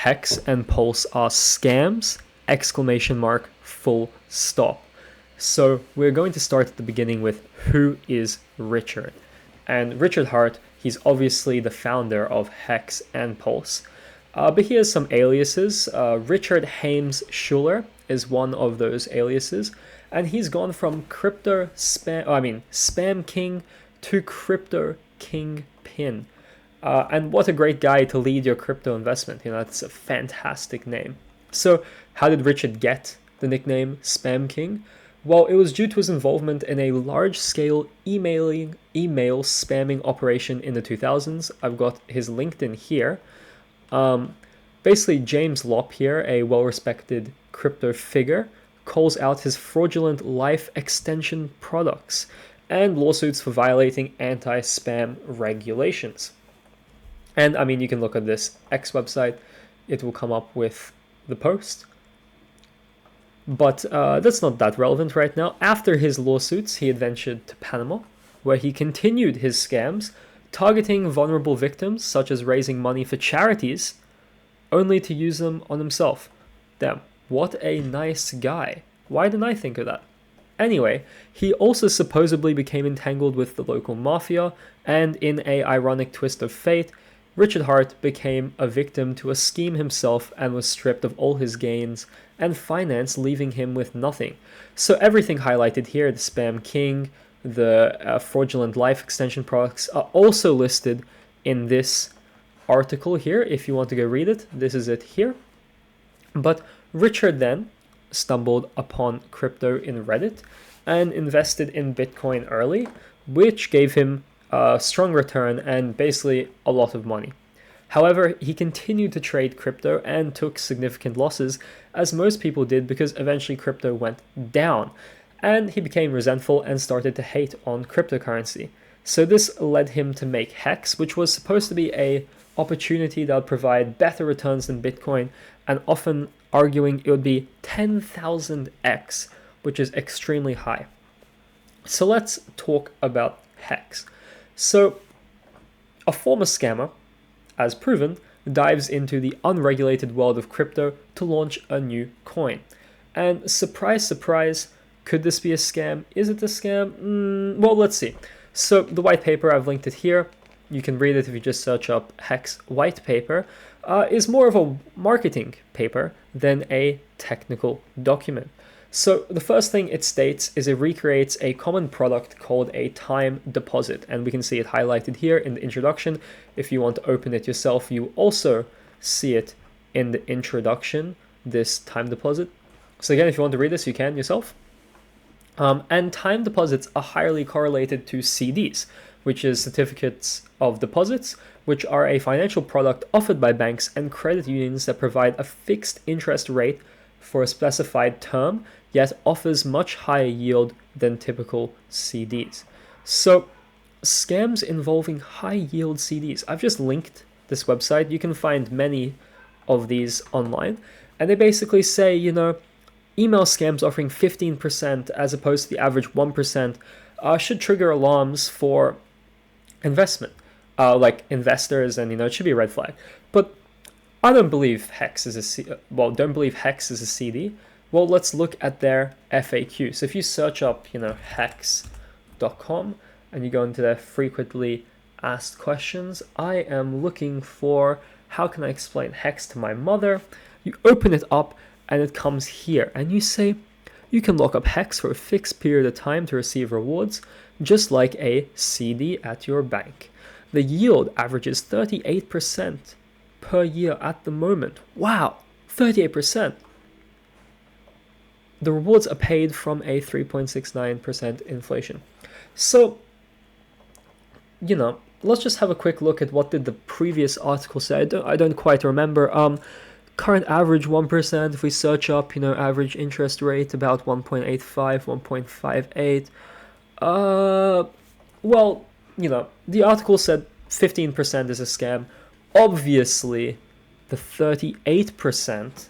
Hex and Pulse are scams, exclamation mark, full stop. So we're going to start at the beginning with who is Richard. And Richard Heart, he's obviously the founder of Hex and Pulse. But he has some aliases. Richard Hames Schuller is one of those aliases. And he's gone from Spam King to Crypto Kingpin. And what a great guy to lead your crypto investment. That's a fantastic name. So how did Richard get the nickname Spam King? Well, it was due to his involvement in a large-scale email spamming operation in the 2000s. I've got his LinkedIn here. Basically, James Lopp here, a well-respected crypto figure, calls out his fraudulent life extension products and lawsuits for violating anti-spam regulations. And I mean, you can look at this X website. It will come up with the post. But that's not that relevant right now. After his lawsuits, he adventured to Panama, where he continued his scams, targeting vulnerable victims, such as raising money for charities, only to use them on himself. Damn, what a nice guy. Why didn't I think of that? Anyway, he also supposedly became entangled with the local mafia, and in an ironic twist of fate, Richard Heart became a victim to a scheme himself and was stripped of all his gains and finance, leaving him with nothing. So everything highlighted here, the Spam King, the fraudulent life extension products, are also listed in this article here. If you want to go read it, this is it here. But Richard then stumbled upon crypto in Reddit and invested in Bitcoin early, which gave him a strong return and basically a lot of money. However, he continued to trade crypto and took significant losses, as most people did, because eventually crypto went down, and he became resentful and started to hate on cryptocurrency. So this led him to make Hex, which was supposed to be a opportunity that would provide better returns than Bitcoin, and often arguing it would be 10,000x, which is extremely high. So let's talk about Hex. So a former scammer, as proven, dives into the unregulated world of crypto to launch a new coin. And surprise, surprise, could this be a scam? Is it a scam? Well, let's see. So the white paper, I've linked it here. You can read it if you just search up Hex white paper, is more of a marketing paper than a technical document. So the first thing it states is it recreates a common product called a time deposit, and we can see it highlighted here in the introduction. If you want to open it yourself, you also see it in the introduction, this time deposit. So again, if you want to read this, you can yourself. And time deposits are highly correlated to CDs, which is certificates of deposits, which are a financial product offered by banks and credit unions that provide a fixed interest rate for a specified term, yet offers much higher yield than typical CDs. So scams involving high yield CDs. I've just linked this website. You can find many of these online. And they basically say, email scams offering 15% as opposed to the average 1% should trigger alarms for investment, like investors, and it should be a red flag. But I don't believe Hex is a CD. Well, let's look at their FAQ. So if you search up, hex.com, and you go into their frequently asked questions, I am looking for how can I explain Hex to my mother. You open it up and it comes here, and you say you can lock up Hex for a fixed period of time to receive rewards, just like a CD at your bank. The yield averages 38% per year at the moment. Wow, 38%. The rewards are paid from a 3.69% inflation. So, let's just have a quick look at what did the previous article say. I don't quite remember. Current average 1%. If we search up, average interest rate about 1.85, 1.58. Well, the article said 15% is a scam. Obviously, the 38%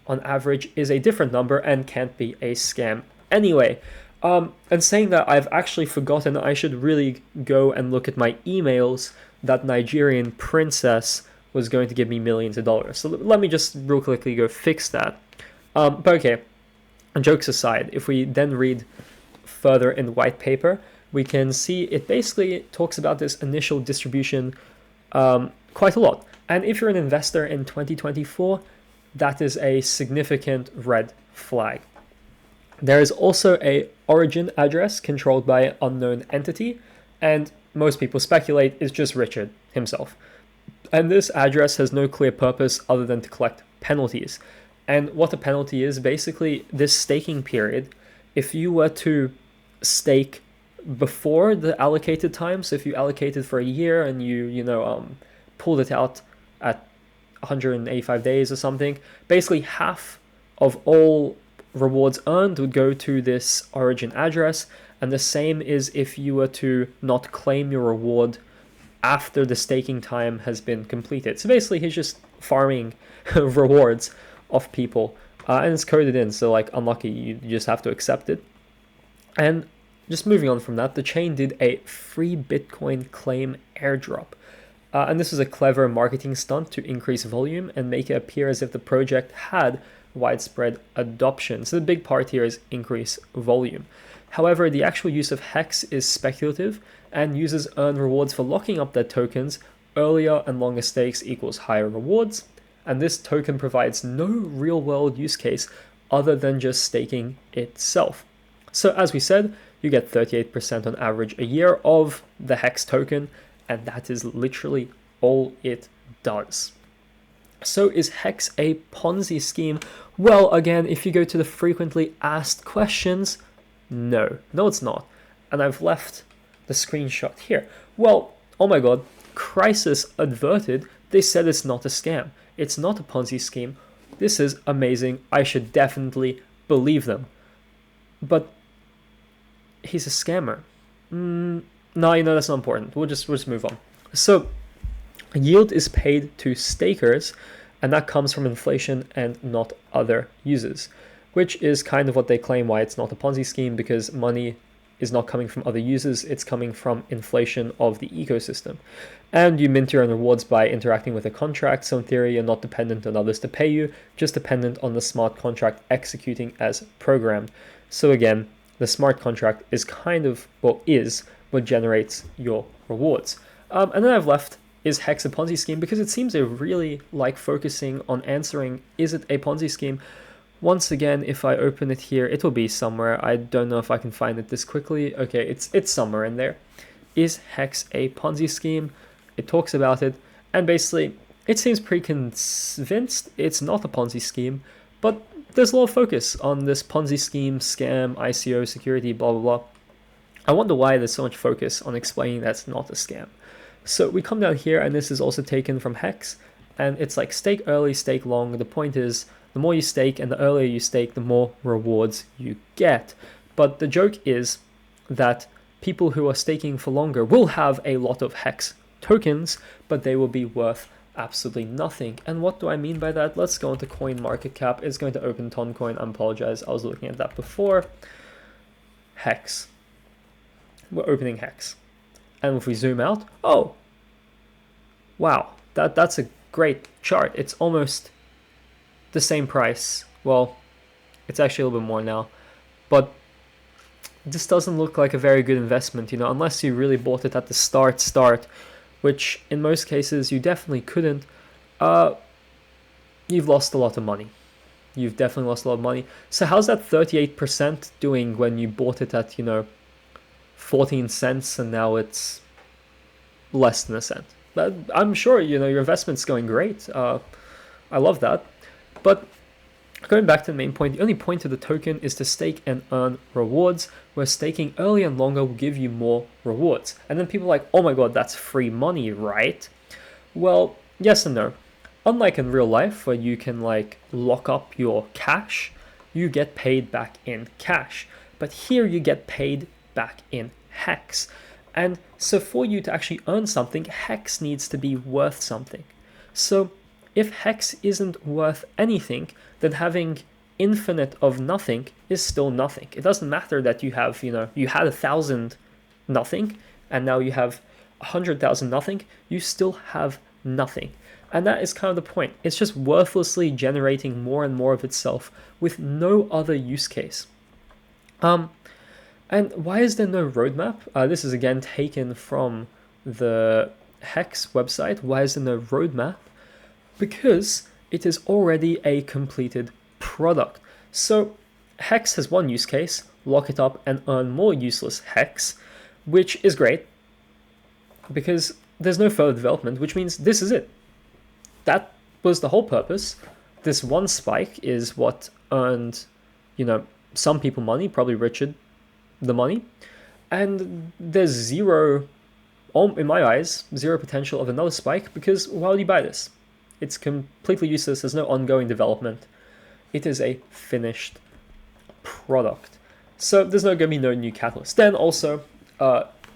on average is a different number and can't be a scam. Anyway, and saying that, I've actually forgotten I should really go and look at my emails that Nigerian princess was going to give me millions of dollars. So let me just real quickly go fix that. But okay, jokes aside, if we then read further in the white paper, we can see it basically talks about this initial distribution quite a lot. And if you're an investor in 2024, that is a significant red flag. There is also a origin address controlled by an unknown entity, and most people speculate it's just Richard himself. And this address has no clear purpose other than to collect penalties. And what a penalty is, basically this staking period, if you were to stake before the allocated time, so if you allocated for a year and you pulled it out at 185 days or something, basically half of all rewards earned would go to this origin address, and the same is if you were to not claim your reward after the staking time has been completed. So basically he's just farming rewards off people, and it's coded in, so like unlucky, you just have to accept it. And just moving on from that, the chain did a free Bitcoin claim airdrop. And this is a clever marketing stunt to increase volume and make it appear as if the project had widespread adoption. So the big part here is increase volume. However, the actual use of Hex is speculative, and users earn rewards for locking up their tokens. Earlier and longer stakes equals higher rewards, and this token provides no real-world use case other than just staking itself. So as we said, you get 38% on average a year of the Hex token, and that is literally all it does. So is Hex a Ponzi scheme? Well, again, if you go to the frequently asked questions, no, it's not. And I've left the screenshot here. Well, oh my god, Crisis adverted, they said it's not a scam. It's not a Ponzi scheme. This is amazing. I should definitely believe them. But he's a scammer. No, that's not important. We'll just move on. So yield is paid to stakers, and that comes from inflation and not other users, which is kind of what they claim why it's not a Ponzi scheme, because money is not coming from other users, it's coming from inflation of the ecosystem. And you mint your own rewards by interacting with a contract, so in theory you're not dependent on others to pay you, just dependent on the smart contract executing as programmed. So again, the smart contract is is what generates your rewards. And then I've left, is Hex a Ponzi scheme? Because it seems they really like focusing on answering, is it a Ponzi scheme? Once again, if I open it here, it will be somewhere. I don't know if I can find it this quickly. Okay, it's somewhere in there. Is Hex a Ponzi scheme? It talks about it, and basically it seems pretty convinced it's not a Ponzi scheme, but there's a lot of focus on this Ponzi scheme, scam, ICO, security, blah, blah, blah. I wonder why there's so much focus on explaining that's not a scam. So we come down here, and this is also taken from Hex, and it's like stake early, stake long. The point is, the more you stake and the earlier you stake, the more rewards you get. But the joke is that people who are staking for longer will have a lot of Hex tokens, but they will be worth absolutely nothing. And what do I mean by that? Let's go into CoinMarketCap. It's going to open Toncoin. I apologize, I was looking at that before. Hex. We're opening Hex. And if we zoom out, oh, wow, that's a great chart. It's almost the same price. Well, it's actually a little bit more now, but this doesn't look like a very good investment, unless you really bought it at the start, which in most cases you definitely couldn't. You've lost a lot of money. You've definitely lost a lot of money. So how's that 38% doing when you bought it at 14 cents and now it's less than a cent? But I'm sure your investment's going great. I love that. But going back to the main point, the only point of the token is to stake and earn rewards, where staking early and longer will give you more rewards. And then people are like, oh my god, that's free money, right? Well, yes and no. Unlike in real life, where you can lock up your cash, you get paid back in cash. But here you get paid back in Hex. And so for you to actually earn something, Hex needs to be worth something. So if Hex isn't worth anything, then having infinite of nothing is still nothing. It doesn't matter that you have, you had 1,000 nothing, and now you have 100,000 nothing, you still have nothing. And that is kind of the point. It's just worthlessly generating more and more of itself with no other use case. And why is there no roadmap? This is again taken from the Hex website. Why is there no roadmap? Because it is already a completed product. So Hex has one use case, lock it up and earn more useless Hex, which is great because there's no further development, which means this is it. That was the whole purpose. This one spike is what earned, some people money, probably Richard the money, and there's zero, in my eyes, zero potential of another spike, because why would you buy this? It's completely useless. There's no ongoing development. It is a finished product. So there's going to be no new catalyst. Then also,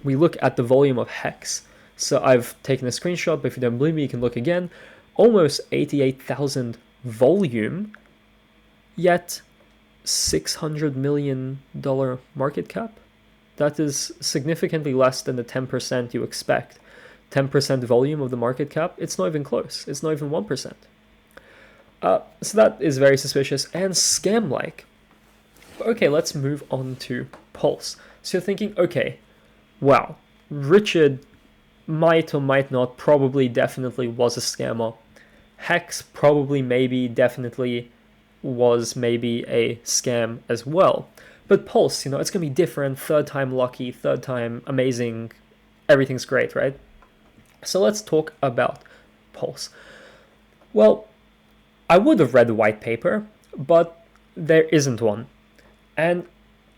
we look at the volume of Hex. So I've taken a screenshot, but if you don't believe me, you can look again. Almost 88,000 volume, yet $600 million market cap. That is significantly less than the 10% you expect. 10% volume of the market cap, it's not even close. It's not even 1%. So that is very suspicious and scam-like. Okay, let's move on to Pulse. So you're thinking, okay, wow, Richard might or might not, probably, definitely was a scammer. Hex probably, maybe, definitely was maybe a scam as well. But Pulse, it's going to be different, third time lucky, third time amazing, everything's great, right? So let's talk about Pulse. Well, I would have read the white paper, but there isn't one. And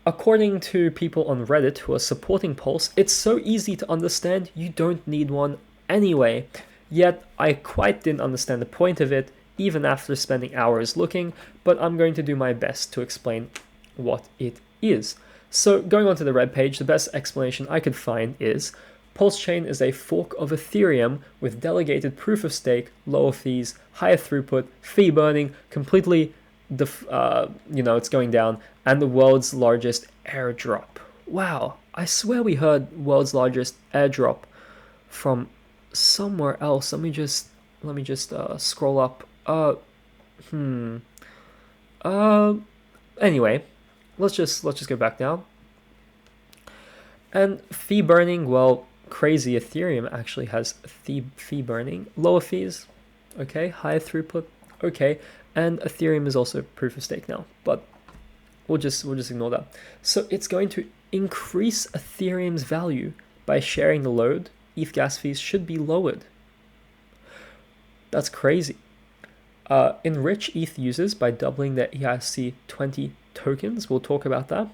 according to people on Reddit who are supporting Pulse, it's so easy to understand you don't need one anyway. Yet I quite didn't understand the point of it, even after spending hours looking, but I'm going to do my best to explain what it is. So going on to the Red page, the best explanation I could find is Pulse Chain is a fork of Ethereum with delegated proof of stake, lower fees, higher throughput, fee burning, completely, it's going down, and the world's largest airdrop. Wow, I swear we heard world's largest airdrop from somewhere else. Let me just scroll up. Anyway, let's just go back down. And fee burning, well, crazy Ethereum actually has fee burning, lower fees, okay, higher throughput, okay, and Ethereum is also proof of stake now, but we'll just ignore that. So it's going to increase Ethereum's value by sharing the load. ETH gas fees should be lowered. That's crazy. Enrich ETH users by doubling their ERC20 tokens. We'll talk about that.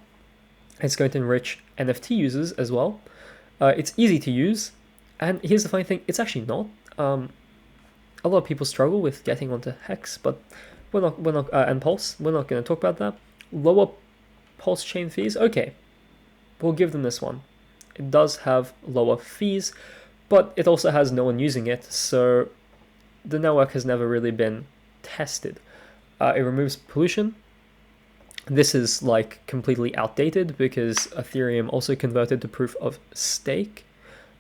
It's going to enrich NFT users as well. It's easy to use, and here's the funny thing: it's actually not. A lot of people struggle with getting onto Hex, but we're not, and Pulse. We're not going to talk about that. Lower Pulse chain fees. Okay, we'll give them this one. It does have lower fees, but it also has no one using it, so the network has never really been tested. It removes pollution. This is like completely outdated because Ethereum also converted to proof of stake.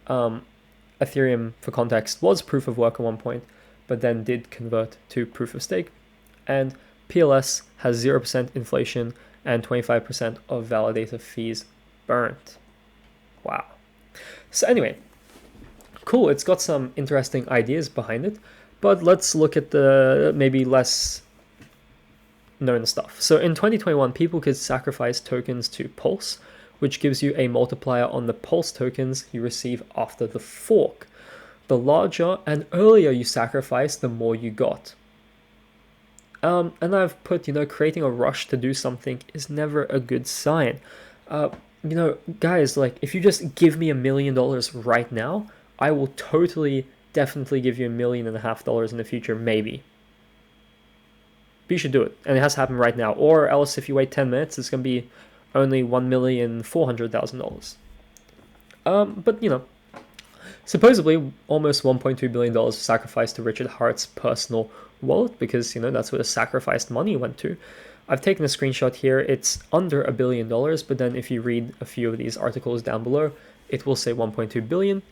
Ethereum, for context, was proof of work at one point, but then did convert to proof of stake. And PLS has 0% inflation and 25% of validator fees burnt. Wow. So anyway, cool. It's got some interesting ideas behind it, but let's look at the maybe less known stuff. So in 2021, people could sacrifice tokens to Pulse, which gives you a multiplier on the Pulse tokens you receive after the fork. The larger and earlier you sacrifice, the more you got. And I've put, creating a rush to do something is never a good sign. Guys, like, if you just give me $1 million right now, I will definitely give you $1.5 million in the future, maybe. But you should do it, and it has to happen right now. Or else, if you wait 10 minutes, it's going to be only $1,400,000. But, supposedly, almost $1.2 billion was sacrificed to Richard Heart's personal wallet, because, that's where the sacrificed money went to. I've taken a screenshot here. It's under $1 billion, but then if you read a few of these articles down below, it will say 1.2 billion.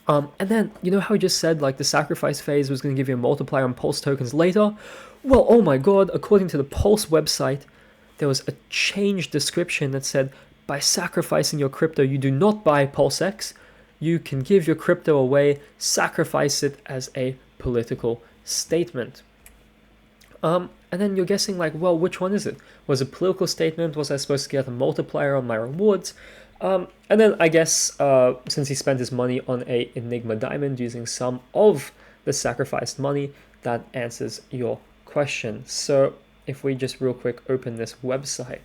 And then, you know how I just said, like, the sacrifice phase was going to give you a multiplier on Pulse tokens later? Well, oh my god, according to the Pulse website, there was a changed description that said, by sacrificing your crypto, you do not buy PulseX. You can give your crypto away, sacrifice it as a political statement. And then you're guessing, like, well, which one is it? Was it a political statement? Was I supposed to get a multiplier on my rewards? And then I guess since he spent his money on a Enigma diamond using some of the sacrificed money, that answers your question. So if we just real quick open this website,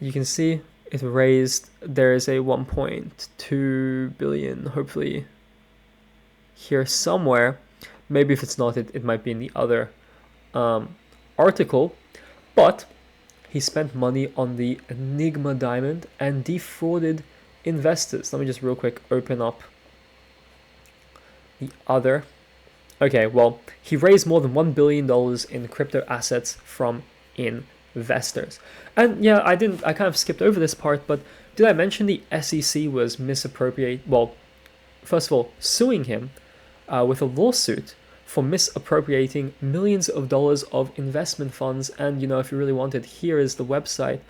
you can see it raised, there is a 1.2 billion, hopefully here somewhere. Maybe if it's not, it might be in the other article, but he spent money on the Enigma diamond and defrauded investors. Let me just real quick open up the other. Okay, well, he raised more than $1 billion in crypto assets from investors. And yeah, I kind of skipped over this part, but did I mention the SEC was well, first of all, suing him with a lawsuit for misappropriating millions of dollars of investment funds. And, you know, if you really wanted, here is the website,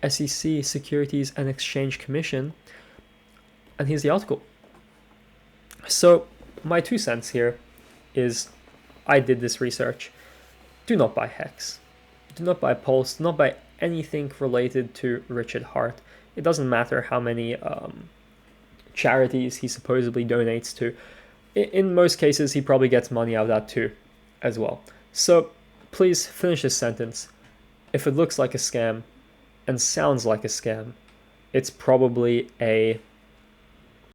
SEC, Securities and Exchange Commission, and here's the article. So my 2 cents here is, I did this research. Do not buy Hex. Do not buy Pulse. Do not buy anything related to Richard Heart. It doesn't matter how many charities he supposedly donates to. In most cases, he probably gets money out of that too, as well. So please finish this sentence. If it looks like a scam and sounds like a scam, it's probably a